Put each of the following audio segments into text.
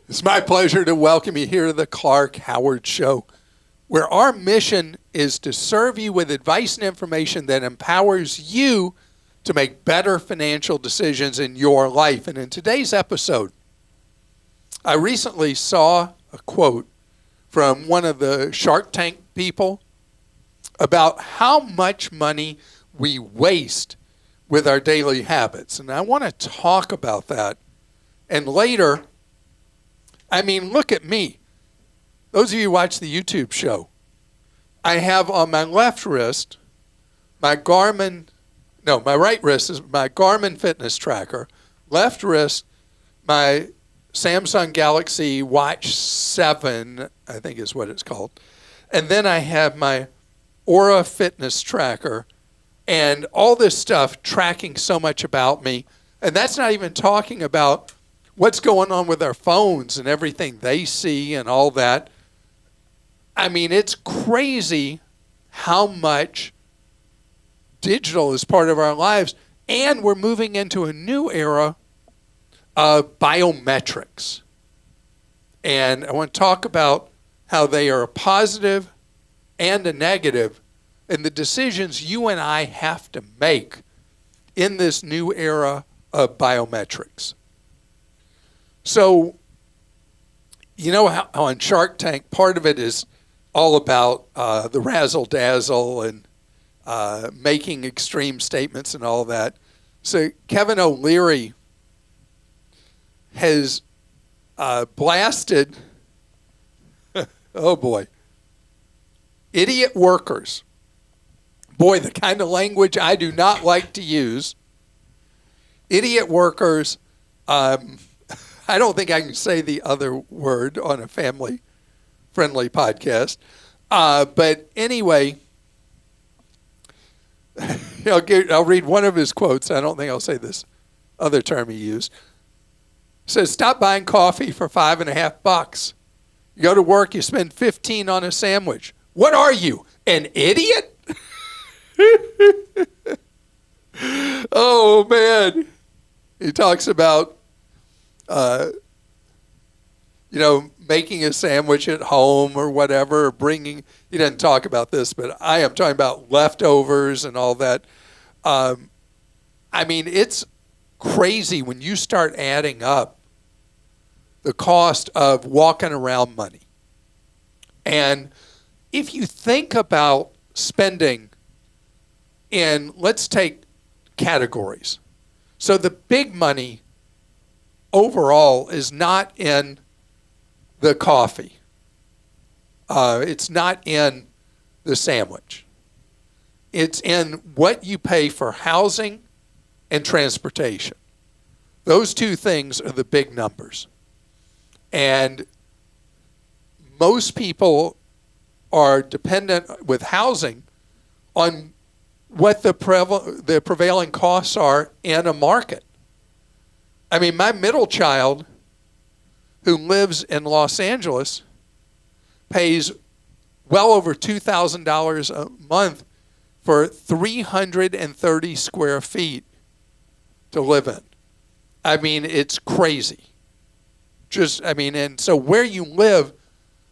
It's my pleasure to welcome you here to the Clark Howard Show, where our mission is to serve you with advice and information that empowers you to make better financial decisions in your life. And in today's episode, I recently saw a quote from one of the Shark Tank people about how much money we waste with our daily habits. And I want to talk about that. And later, look at me. Those of you who watch the YouTube show, I have on my left wrist my right wrist is my Garmin fitness tracker. Left wrist, my Samsung Galaxy Watch 7, I think is what it's called. And then I have my Aura fitness tracker and all this stuff tracking so much about me. And that's not even talking about what's going on with our phones and everything they see and all that. It's crazy how much digital is part of our lives. And we're moving into a new era of biometrics. And I want to talk about how they are a positive and a negative, and the decisions you and I have to make in this new era of biometrics. So, you know how on Shark Tank, part of it is all about the razzle-dazzle and making extreme statements and all that. So Kevin O'Leary has blasted, oh boy, idiot workers. Boy, the kind of language I do not like to use. Idiot workers, I don't think I can say the other word on a family-friendly podcast. But anyway, I'll read one of his quotes. I don't think I'll say this other term he used. He says, stop buying coffee for $5.50. You go to work, you spend $15 on a sandwich. What are you, an idiot? Oh, man. He talks about, making a sandwich at home or whatever, or he doesn't talk about this, but I am talking about leftovers and all that. It's crazy when you start adding up the cost of walking around money. And if you think about spending in, let's take categories. So the big money overall is not in the coffee. It's not in the sandwich. It's in what you pay for housing and transportation. Those two things are the big numbers. And most people are dependent with housing on what the prevailing costs are in a market. My middle child, who lives in Los Angeles, pays well over $2,000 a month for 330 square feet to live in. It's crazy. And so where you live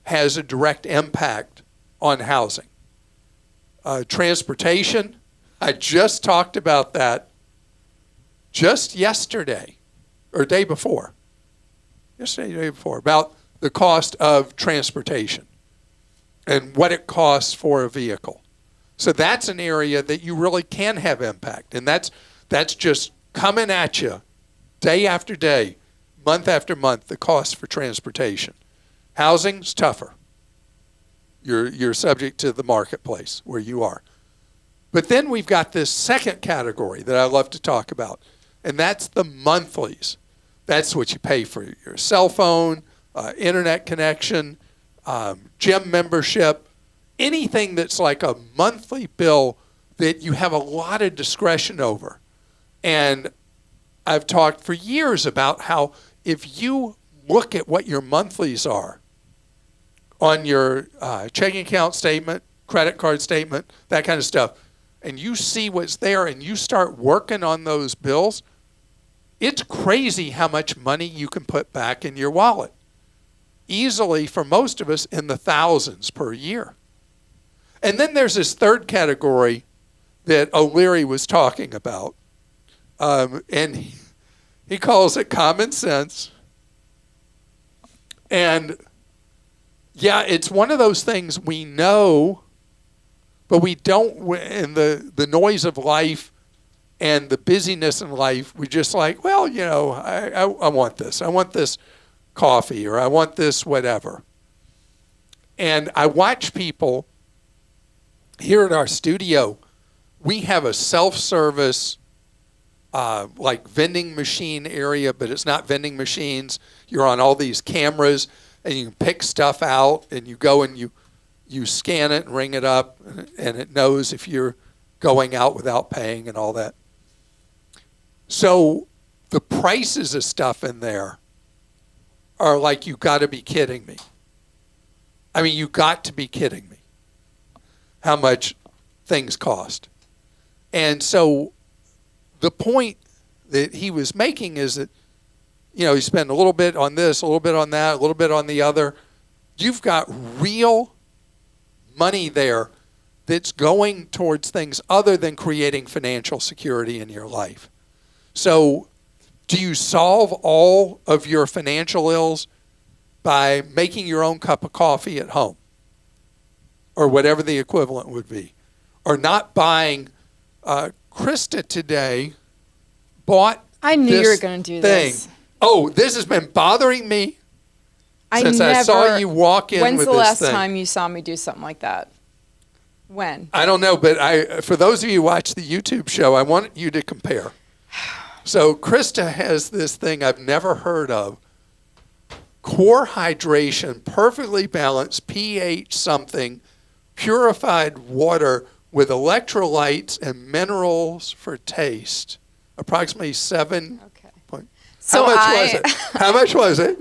has a direct impact on housing. Transportation, I just talked about that just yesterday, or day before. Day before, about the cost of transportation and what it costs for a vehicle. So that's an area that you really can have impact. And that's just coming at you day after day, month after month, the cost for transportation. Housing's tougher. You're subject to the marketplace where you are. But then we've got this second category that I love to talk about, and that's the monthlies. That's what you pay for your cell phone, internet connection, gym membership, anything that's like a monthly bill that you have a lot of discretion over. And I've talked for years about how if you look at what your monthlies are on your checking account statement, credit card statement, that kind of stuff, and you see what's there and you start working on those bills, it's crazy how much money you can put back in your wallet. easily, for most of us, in the thousands per year. And then there's this third category that O'Leary was talking about. And he calls it common sense. And yeah, it's one of those things we know, but we don't, in the noise of life and the busyness in life, we just like, well, you know, I want this. I want this coffee, or I want this whatever. And I watch people here at our studio. We have a self-service like vending machine area, but it's not vending machines. You're on all these cameras, and you can pick stuff out, and you go and you scan it and ring it up, and it knows if you're going out without paying and all that. So the prices of stuff in there are like, you got to be kidding me. I mean, you got to be kidding me how much things cost. And so the point that he was making is that, you know, you spend a little bit on this, a little bit on that, a little bit on the other. You've got real money there that's going towards things other than creating financial security in your life. So do you solve all of your financial ills by making your own cup of coffee at home, or whatever the equivalent would be, or not buying? Christa today bought I knew this you were going to do thing. this. Oh, this has been bothering me since I saw you walk in with this thing. When's the last time you saw me do something like that? When? I don't know, but for those of you who watch the YouTube show, I want you to compare. So Christa has this thing I've never heard of. Core hydration, perfectly balanced, pH something, purified water with electrolytes and minerals for taste. Approximately 7 point. So How much was it? How much was it?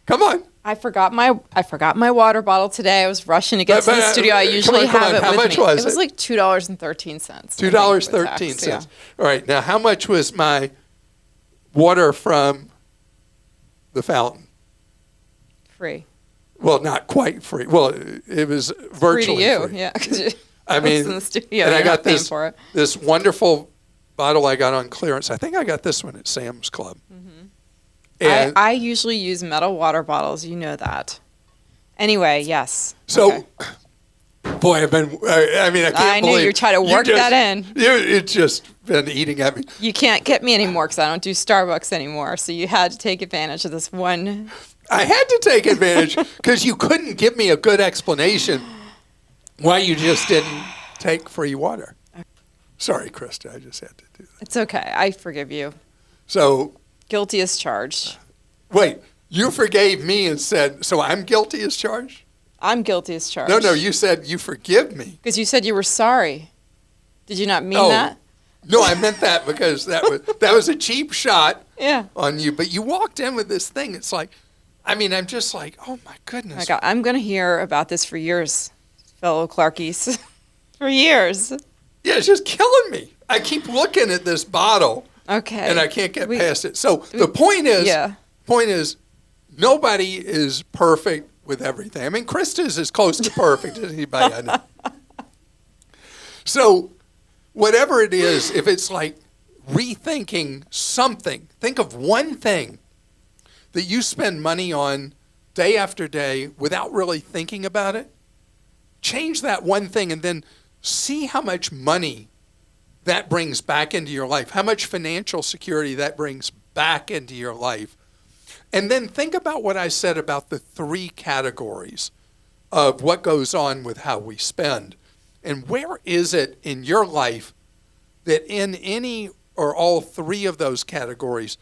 Come on. I forgot my water bottle today. I was rushing to get to the studio. I usually have it How with much me. was it was it? like $2.13. $2.13. Yeah. All right. Now, how much was my water from the fountain? Free. Well, not quite free. Well, it was virtually free to you. free. Yeah. I mean, in the studio. And You're I got not paying for it. this wonderful bottle I got on clearance. I think I got this one at Sam's Club. Mm-hmm. And I usually use metal water bottles. You know that. Anyway, yes. So, Okay. boy, I can't believe. I knew you were trying to work that in. It's just been eating at me. You can't get me anymore because I don't do Starbucks anymore. So you had to take advantage of this one. I had to take advantage because you couldn't give me a good explanation why you just didn't take free water. Sorry, Christa, I just had to do that. It's okay. I forgive you. So, Guilty as charged. wait, you forgave me and said, so I'm guilty as charged? I'm guilty as charged. No, you said you forgive me. Because you said you were sorry. Did you not mean that? No, I meant that because that was a cheap shot Yeah. on you. But you walked in with this thing. It's like, I'm just like, oh my goodness. My God, I'm going to hear about this for years, fellow Clarkies. For years. Yeah, it's just killing me. I keep looking at this bottle. Okay. And I can't get past it. So the point is, nobody is perfect with everything. I mean, Christa is as close to perfect as anybody I know. So whatever it is, if it's like rethinking something, think of one thing that you spend money on day after day without really thinking about it. Change that one thing and then see how much money that brings back into your life, how much financial security that brings back into your life. And then think about what I said about the 3 categories of what goes on with how we spend. And where is it in your life that in any or all 3 of those categories,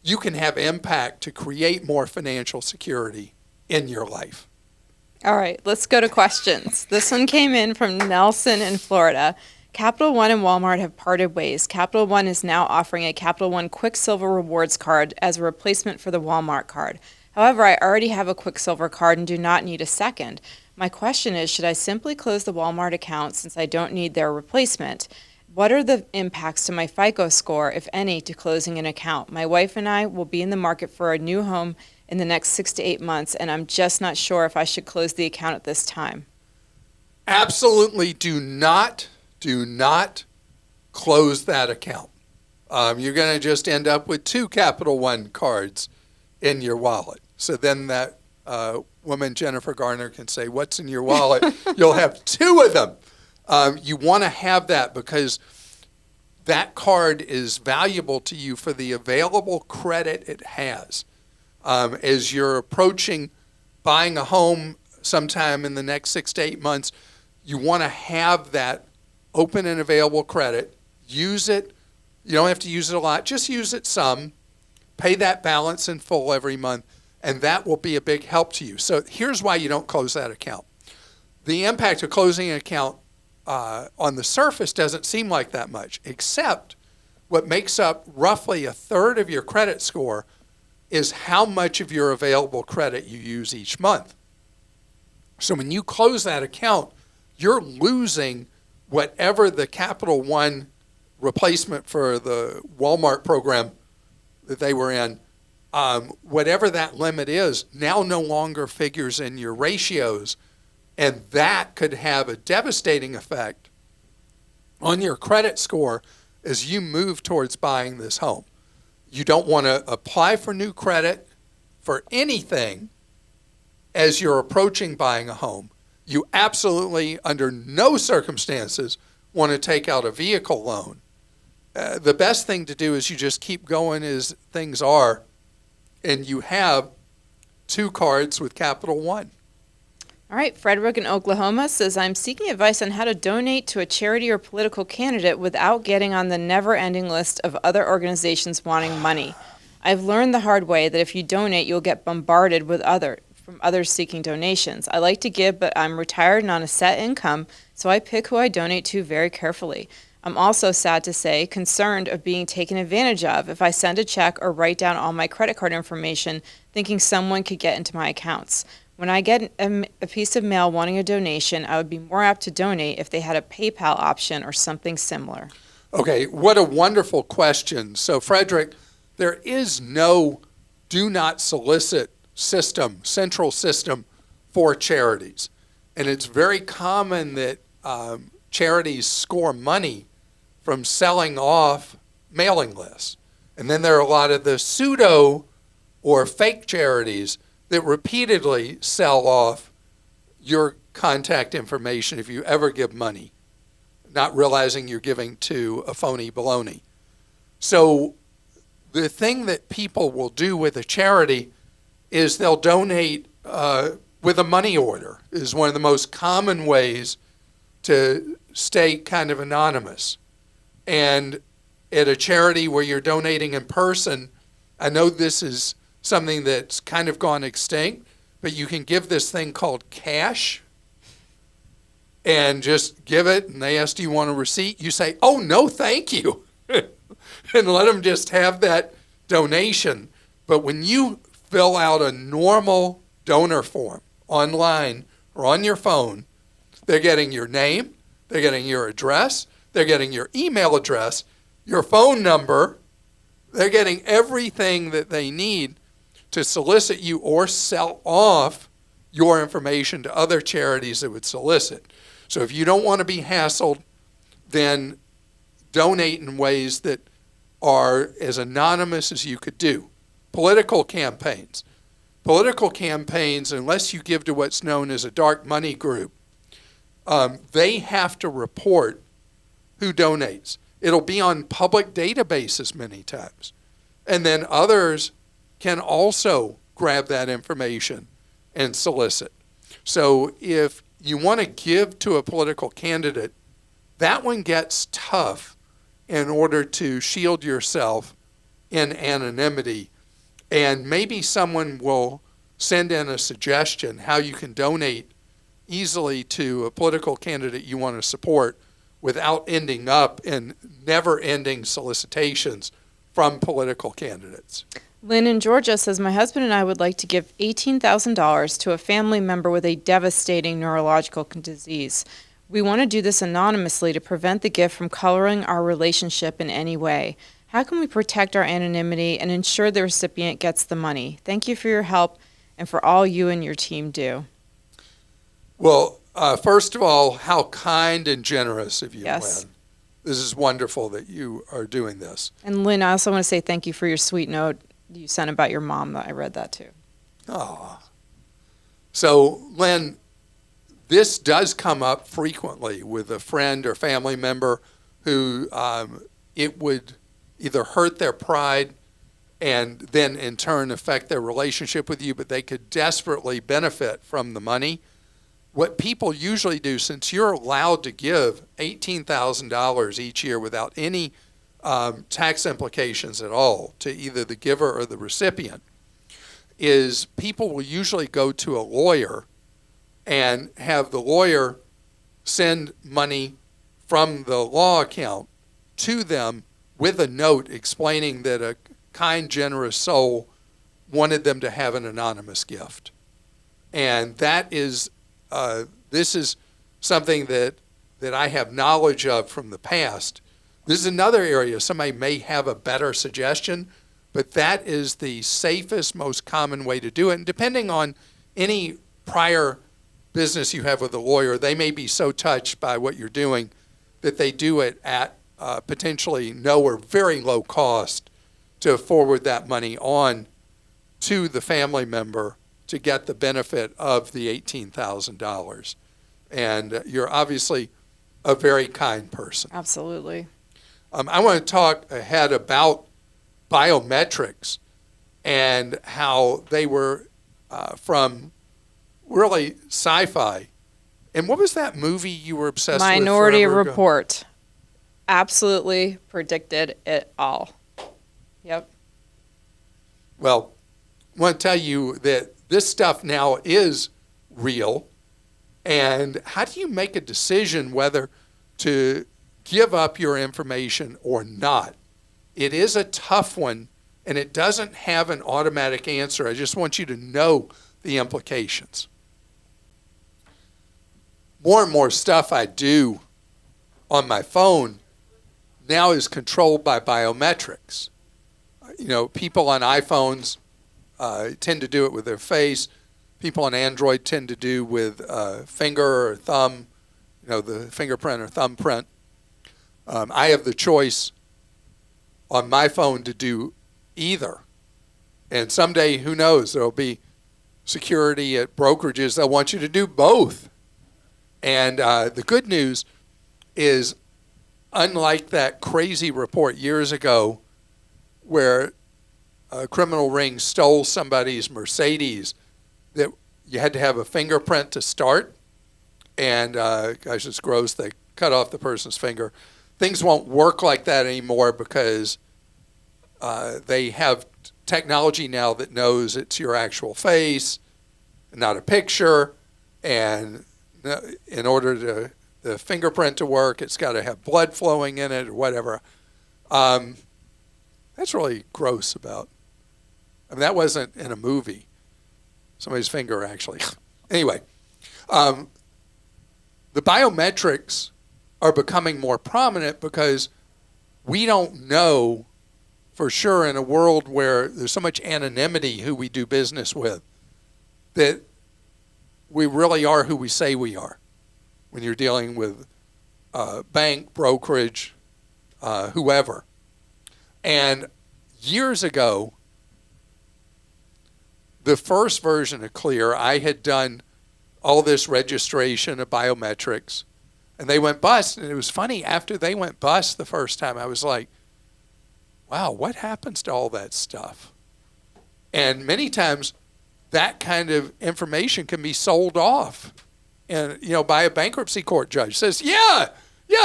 you can have impact to create more financial security in your life? All right, let's go to questions. This one came in from Nelson in Florida. Capital One and Walmart have parted ways. Capital One is now offering a Capital One Quicksilver Rewards card as a replacement for the Walmart card. However, I already have a Quicksilver card and do not need a second. My question is, should I simply close the Walmart account since I don't need their replacement? What are the impacts to my FICO score, if any, to closing an account? My wife and I will be in the market for a new home in the next 6 to 8 months, and I'm just not sure if I should close the account at this time. Absolutely do not close that account. You're going to just end up with 2 Capital One cards in your wallet. So then that woman, Jennifer Garner, can say, what's in your wallet? You'll have 2 of them. You want to have that because that card is valuable to you for the available credit it has. As you're approaching buying a home sometime in the next 6 to 8 months, you want to have that open and available credit. Use it. You don't have to use it a lot. Just use it some. Pay that balance in full every month, and that will be a big help to you. So here's why you don't close that account. The impact of closing an account on the surface doesn't seem like that much, except what makes up roughly a third of your credit score is how much of your available credit you use each month. So when you close that account, you're losing whatever the Capital One replacement for the Walmart program that they were in, whatever that limit is, now no longer figures in your ratios. And that could have a devastating effect on your credit score as you move towards buying this home. You don't want to apply for new credit for anything as you're approaching buying a home. You absolutely, under no circumstances, want to take out a vehicle loan. The best thing to do is you just keep going as things are, and you have 2 cards with Capital One. All right, Frederick in Oklahoma says, I'm seeking advice on how to donate to a charity or political candidate without getting on the never-ending list of other organizations wanting money. I've learned the hard way that if you donate, you'll get bombarded with from others seeking donations. I like to give, but I'm retired and on a set income, so I pick who I donate to very carefully. I'm also, sad to say, concerned of being taken advantage of if I send a check or write down all my credit card information, thinking someone could get into my accounts. When I get a piece of mail wanting a donation, I would be more apt to donate if they had a PayPal option or something similar. Okay, what a wonderful question. So, Frederick, there is no do not solicit system, central system for charities. And it's very common that charities score money from selling off mailing lists. And then there are a lot of the pseudo or fake charities that repeatedly sell off your contact information if you ever give money, not realizing you're giving to a phony baloney. So the thing that people will do with a charity is they'll donate with a money order is one of the most common ways to stay kind of anonymous. And at a charity where you're donating in person, I know this is something that's kind of gone extinct, but you can give this thing called cash and just give it, and they ask, do you want a receipt? You say, oh, no, thank you, and let them just have that donation. But when you fill out a normal donor form online or on your phone, they're getting your name, they're getting your address, they're getting your email address, your phone number, they're getting everything that they need to solicit you or sell off your information to other charities that would solicit. So if you don't want to be hassled, then donate in ways that are as anonymous as you could do. Political campaigns. Political campaigns, unless you give to what's known as a dark money group, they have to report who donates. It'll be on public databases many times. And then others can also grab that information and solicit. So if you want to give to a political candidate, that one gets tough in order to shield yourself in anonymity. And maybe someone will send in a suggestion how you can donate easily to a political candidate you want to support without ending up in never-ending solicitations from political candidates. Lynn in Georgia says, my husband and I would like to give $18,000 to a family member with a devastating neurological disease. We want to do this anonymously to prevent the gift from coloring our relationship in any way. How can we protect our anonymity and ensure the recipient gets the money? Thank you for your help and for all you and your team do. Well, first of all, how kind and generous of you, Yes. Lynn. This is wonderful that you are doing this. And Lynn, I also want to say thank you for your sweet note you sent about your mom. I read that too. Oh. So, Lynn, this does come up frequently with a friend or family member who it would either hurt their pride and then in turn affect their relationship with you, but they could desperately benefit from the money. What people usually do, since you're allowed to give $18,000 each year without any tax implications at all to either the giver or the recipient, is people will usually go to a lawyer and have the lawyer send money from the law account to them with a note explaining that a kind, generous soul wanted them to have an anonymous gift. And that is, this is something that I have knowledge of from the past. This is another area somebody may have a better suggestion, but that is the safest, most common way to do it. And depending on any prior business you have with a lawyer, they may be so touched by what you're doing that they do it at potentially no or very low cost to forward that money on to the family member to get the benefit of the $18,000. And you're obviously a very kind person. Absolutely. I want to talk ahead about biometrics and how they were from really sci-fi. And what was that movie you were obsessed with? Minority forever ago? Report. Absolutely predicted it all. Yep. Well, I want to tell you that this stuff now is real. And how do you make a decision whether to give up your information or not? It is a tough one, and it doesn't have an automatic answer. I just want you to know the implications. More and more stuff I do on my phone now is controlled by biometrics. You know, people on iPhones tend to do it with their face. People on Android tend to do with finger or thumb, you know, the fingerprint or thumbprint. I have the choice on my phone to do either. And someday, who knows, there'll be security at brokerages that want you to do both. And the good news is, unlike that crazy report years ago where a criminal ring stole somebody's Mercedes, that you had to have a fingerprint to start, and gosh, it's gross, they cut off the person's finger. Things won't work like that anymore because they have technology now that knows it's your actual face, not a picture, and in order to the fingerprint to work, it's got to have blood flowing in it or whatever. That's really gross about. I mean, that wasn't in a movie. Somebody's finger, actually. Anyway, the biometrics are becoming more prominent because we don't know for sure in a world where there's so much anonymity who we do business with that we really are who we say we are when you're dealing with bank, brokerage, whoever. And years ago, the first version of Clear, I had done all this registration of biometrics, and they went bust. And it was funny, after they went bust the first time, I was like, wow, what happens to all that stuff? And many times that kind of information can be sold off, and you know, by a bankruptcy court judge. Says, yeah,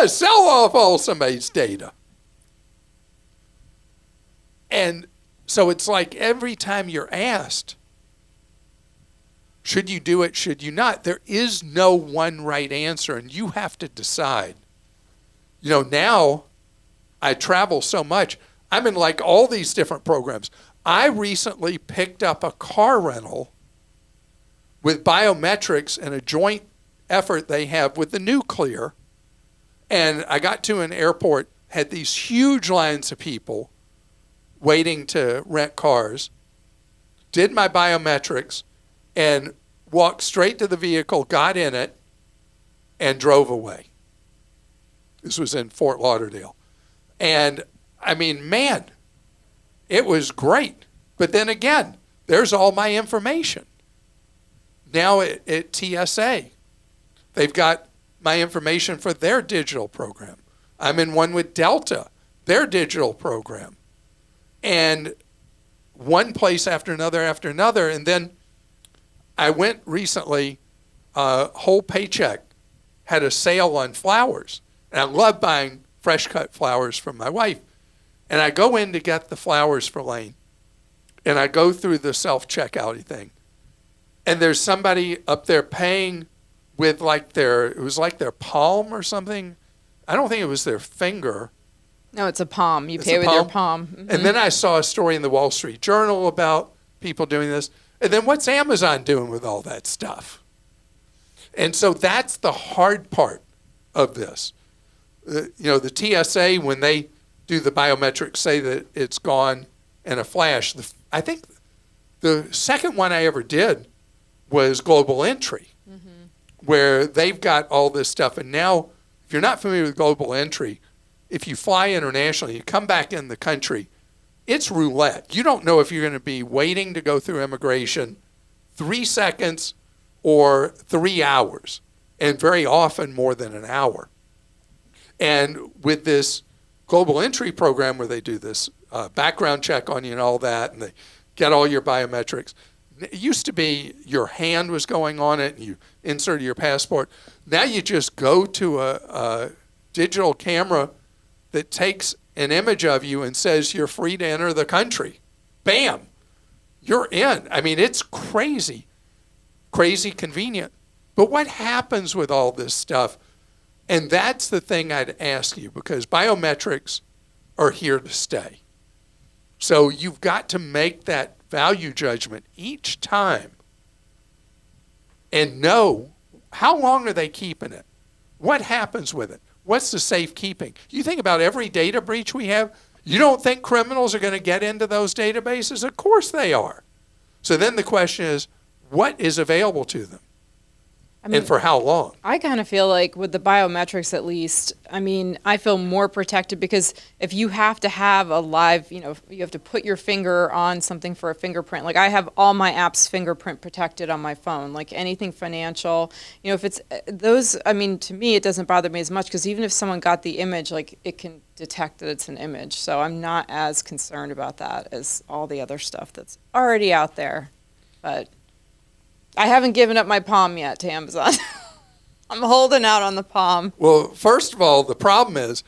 sell off all somebody's data. And so it's like every time you're asked, should you do it, should you not? There is no one right answer, and you have to decide. You know, now I travel so much. I'm in like all these different programs. I recently picked up a car rental with biometrics and a joint effort they have with the Nuclear. And I got to an airport, had these huge lines of people waiting to rent cars, did my biometrics, and walked straight to the vehicle, got in it, and drove away. This was in Fort Lauderdale. And I mean, man, it was great. But then again, there's all my information. Now at TSA, they've got my information for their digital program. I'm in one with Delta, their digital program. And one place after another. And then I went recently, Whole Paycheck had a sale on flowers. And I love buying fresh cut flowers from my wife. And I go in to get the flowers for Lane. And I go through the self-checkout thing. And there's somebody up there paying with it was like their palm or something. I don't think it was their finger. No, it's a palm. You pay with your palm. Mm-hmm. And then I saw a story in the Wall Street Journal about people doing this. And then what's Amazon doing with all that stuff? And so that's the hard part of this. The TSA, when they do the biometrics, say that it's gone in a flash. I think the second one I ever did was Global Entry, where they've got all this stuff. And now, if you're not familiar with Global Entry, if you fly internationally, you come back in the country, it's roulette. You don't know if you're going to be waiting to go through immigration 3 seconds or 3 hours, and very often more than an hour. And with this Global Entry program where they do this background check on you and all that, and they get all your biometrics, it used to be your hand was going on it and you inserted your passport. Now you just go to a digital camera that takes an image of you and says you're free to enter the country. Bam, you're in. I mean, it's crazy convenient. But what happens with all this stuff? And that's the thing I'd ask you, because biometrics are here to stay. So you've got to make that value judgment each time and know how long are they keeping it? What happens with it? What's the safekeeping? You think about every data breach we have, you don't think criminals are going to get into those databases? Of course they are. So then the question is, what is available to them? And for how long? I kind of feel like with the biometrics, at least, I feel more protected, because if you have to have a live, you have to put your finger on something for a fingerprint. Like I have all my apps fingerprint protected on my phone, like anything financial, if it's those, to me, it doesn't bother me as much, because even if someone got the image, like it can detect that it's an image. So I'm not as concerned about that as all the other stuff that's already out there. But I haven't given up my palm yet to Amazon. I'm holding out on the palm. Well, first of all, the problem is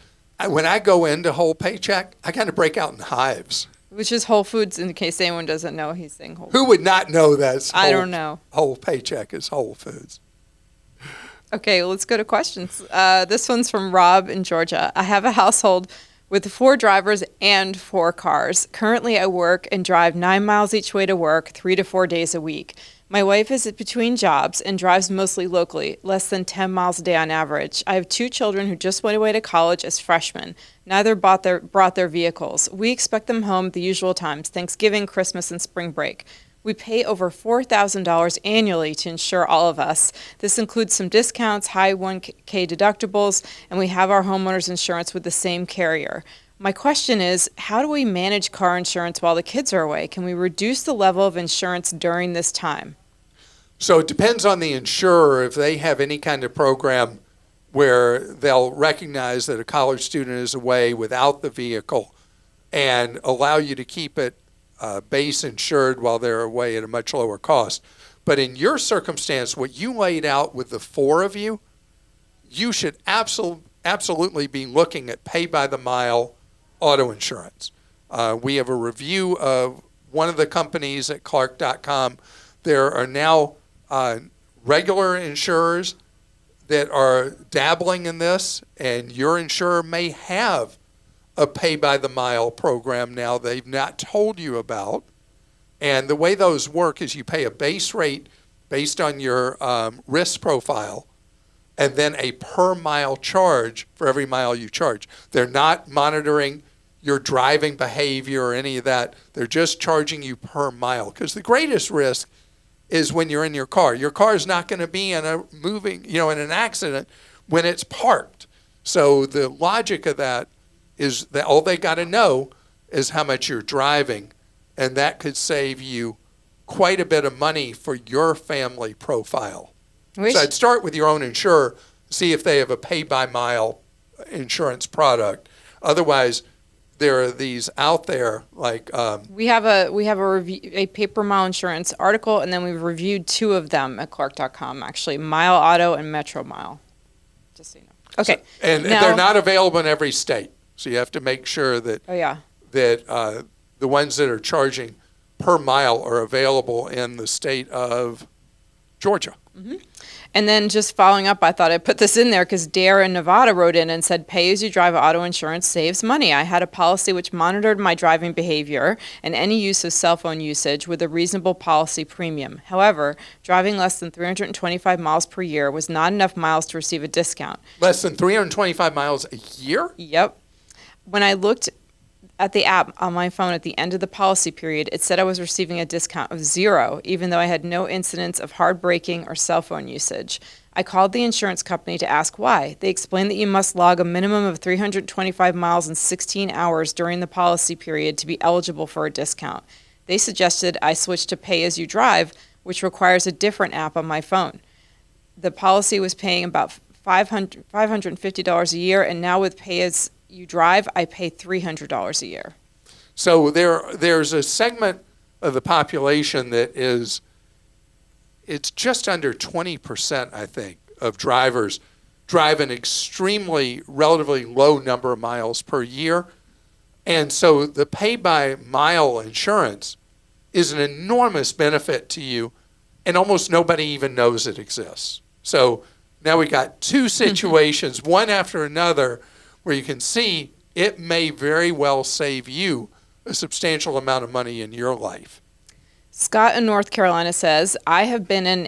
when I go into Whole Paycheck, I kind of break out in hives. Which is Whole Foods, in case anyone doesn't know, he's saying Whole Foods. Who would not know that? I don't know. Whole Paycheck is Whole Foods. Okay, let's go to questions. This one's from Rob in Georgia. I have a household with 4 drivers and 4 cars. Currently, I work and drive 9 miles each way to work, 3 to 4 days a week. My wife is between jobs and drives mostly locally, less than 10 miles a day on average. I have 2 children who just went away to college as freshmen. Neither brought their vehicles. We expect them home at the usual times, Thanksgiving, Christmas, and spring break. We pay over $4,000 annually to insure all of us. This includes some discounts, high 1K deductibles, and we have our homeowners insurance with the same carrier. My question is, how do we manage car insurance while the kids are away? Can we reduce the level of insurance during this time? So it depends on the insurer if they have any kind of program where they'll recognize that a college student is away without the vehicle and allow you to keep it base insured while they're away at a much lower cost. But in your circumstance, what you laid out with the 4 of you, you should absolutely be looking at pay-by-the-mile auto insurance. We have a review of one of the companies at Clark.com. There are now regular insurers that are dabbling in this, and your insurer may have a pay-by-the-mile program now they've not told you about. And the way those work is you pay a base rate based on your risk profile, and then a per-mile charge for every mile you charge. They're not monitoring your driving behavior or any of that. They're just charging you per mile. Because the greatest risk is when you're in your car. Your car is not going to be in a moving, in an accident when it's parked. So the logic of that is that all they got to know is how much you're driving, and that could save you quite a bit of money for your family profile. So I'd start with your own insurer, see if they have a pay-by-mile insurance product. Otherwise, there are these out there like we have a paper mile insurance article, and then we've reviewed two of them at Clark.com actually, Mile Auto and Metro Mile. Just so you know. Okay. So, and they're not available in every state, so you have to make sure that that the ones that are charging per mile are available in the state of Georgia. Mm-hmm. And then just following up, I thought I'd put this in there because Dare in Nevada wrote in and said, pay-as-you-drive auto insurance saves money. I had a policy which monitored my driving behavior and any use of cell phone usage with a reasonable policy premium. However, driving less than 325 miles per year was not enough miles to receive a discount. Less than 325 miles a year? Yep. When I looked at the app on my phone at the end of the policy period, it said I was receiving a discount of 0, even though I had no incidents of hard braking or cell phone usage. I called the insurance company to ask why. They explained that you must log a minimum of 325 miles in 16 hours during the policy period to be eligible for a discount. They suggested I switch to Pay As You Drive, which requires a different app on my phone. The policy was paying about $550 a year, and now with Pay As You Drive, I pay $300 a year. So there's a segment of the population that it's just under 20%, I think, of drivers drive an extremely, relatively low number of miles per year. And so the pay-by-mile insurance is an enormous benefit to you, and almost nobody even knows it exists. So now we got two situations, one after another, where you can see it may very well save you a substantial amount of money in your life. Scott in North Carolina says, I have been an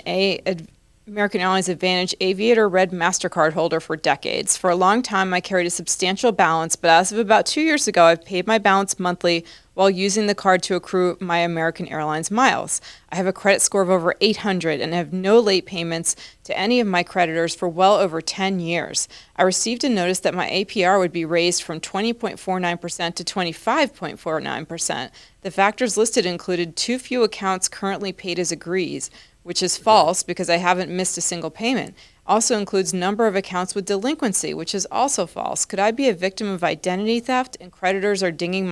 American Airlines Advantage Aviator Red MasterCard holder for decades. For a long time, I carried a substantial balance, but as of about 2 years ago, I've paid my balance monthly while using the card to accrue my American Airlines miles. I have a credit score of over 800 and have no late payments to any of my creditors for well over 10 years. I received a notice that my APR would be raised from 20.49% to 25.49%. The factors listed included too few accounts currently paid as agrees, which is false because I haven't missed a single payment. Also includes number of accounts with delinquency, which is also false. Could I be a victim of identity theft and creditors are dinging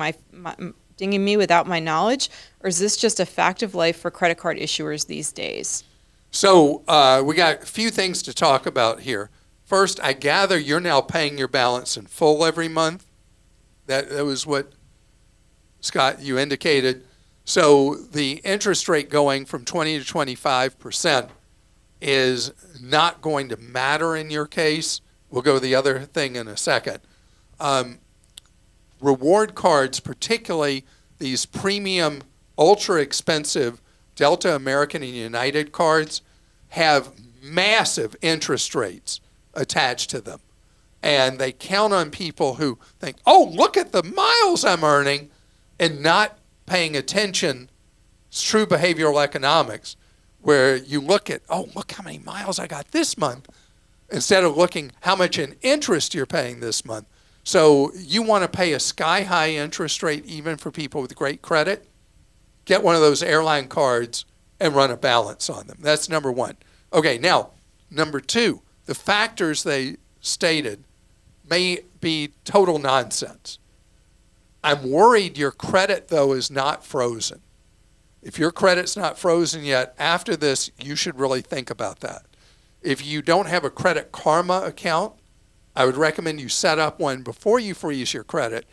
me without my knowledge, or is this just a fact of life for credit card issuers these days? So we got a few things to talk about here. First, I gather you're now paying your balance in full every month. That was what, Scott, you indicated. So the interest rate going from 20 to 25% is not going to matter in your case. We'll go to the other thing in a second. Reward cards, particularly these premium, ultra expensive Delta, American, and United cards, have massive interest rates attached to them. And they count on people who think, oh, look at the miles I'm earning, and not paying attention. It's true behavioral economics, where you look at, oh, look how many miles I got this month, instead of looking how much in interest you're paying this month. So you want to pay a sky-high interest rate even for people with great credit? Get one of those airline cards and run a balance on them. That's number one. Okay, now, number two, the factors they stated may be total nonsense. I'm worried your credit, though, is not frozen. If your credit's not frozen yet, after this, you should really think about that. If you don't have a Credit Karma account, I would recommend you set up one before you freeze your credit.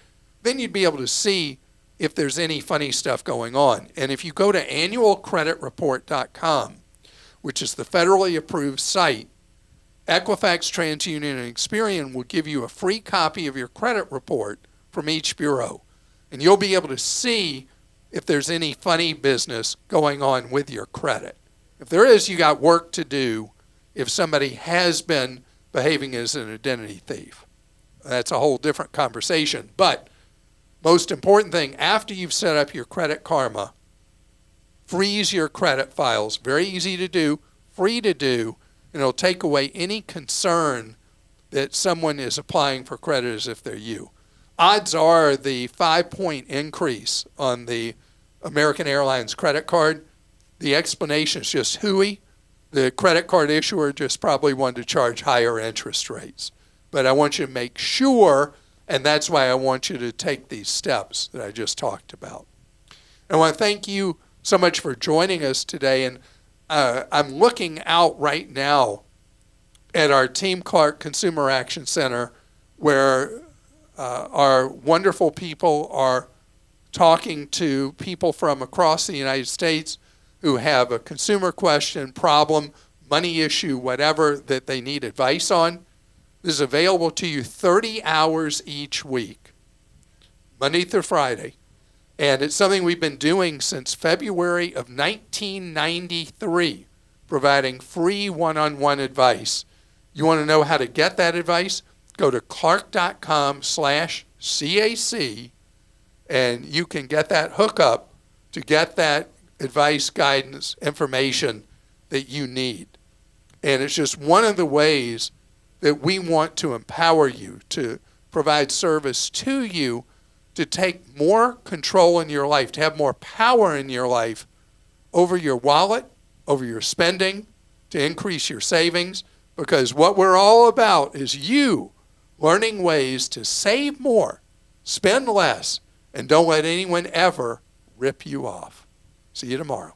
Then you'd be able to see if there's any funny stuff going on. And if you go to annualcreditreport.com, which is the federally approved site, Equifax, TransUnion, and Experian will give you a free copy of your credit report from each bureau. And you'll be able to see if there's any funny business going on with your credit. If there is, you got work to do if somebody has been behaving as an identity thief. That's a whole different conversation. But Most important thing, after you've set up your Credit Karma, freeze your credit files. Very easy to do, free to do, and it'll take away any concern that someone is applying for credit as if they're you. Odds are the 5-point increase on the American Airlines credit card, the explanation is just hooey. The credit card issuer just probably wanted to charge higher interest rates. But I want you to make sure, and that's why I want you to take these steps that I just talked about. And I want to thank you so much for joining us today. And I'm looking out right now at our Team Clark Consumer Action Center, where our wonderful people are talking to people from across the United States who have a consumer question, problem, money issue, whatever that they need advice on. This is available to you 30 hours each week, Monday through Friday. And it's something we've been doing since February of 1993, providing free one-on-one advice. You want to know how to get that advice? Go to clark.com/CAC, and you can get that hookup to get that advice, guidance, information that you need. And it's just one of the ways that we want to empower you, to provide service to you, to take more control in your life, to have more power in your life over your wallet, over your spending, to increase your savings, because what we're all about is you learning ways to save more, spend less, and don't let anyone ever rip you off. See you tomorrow.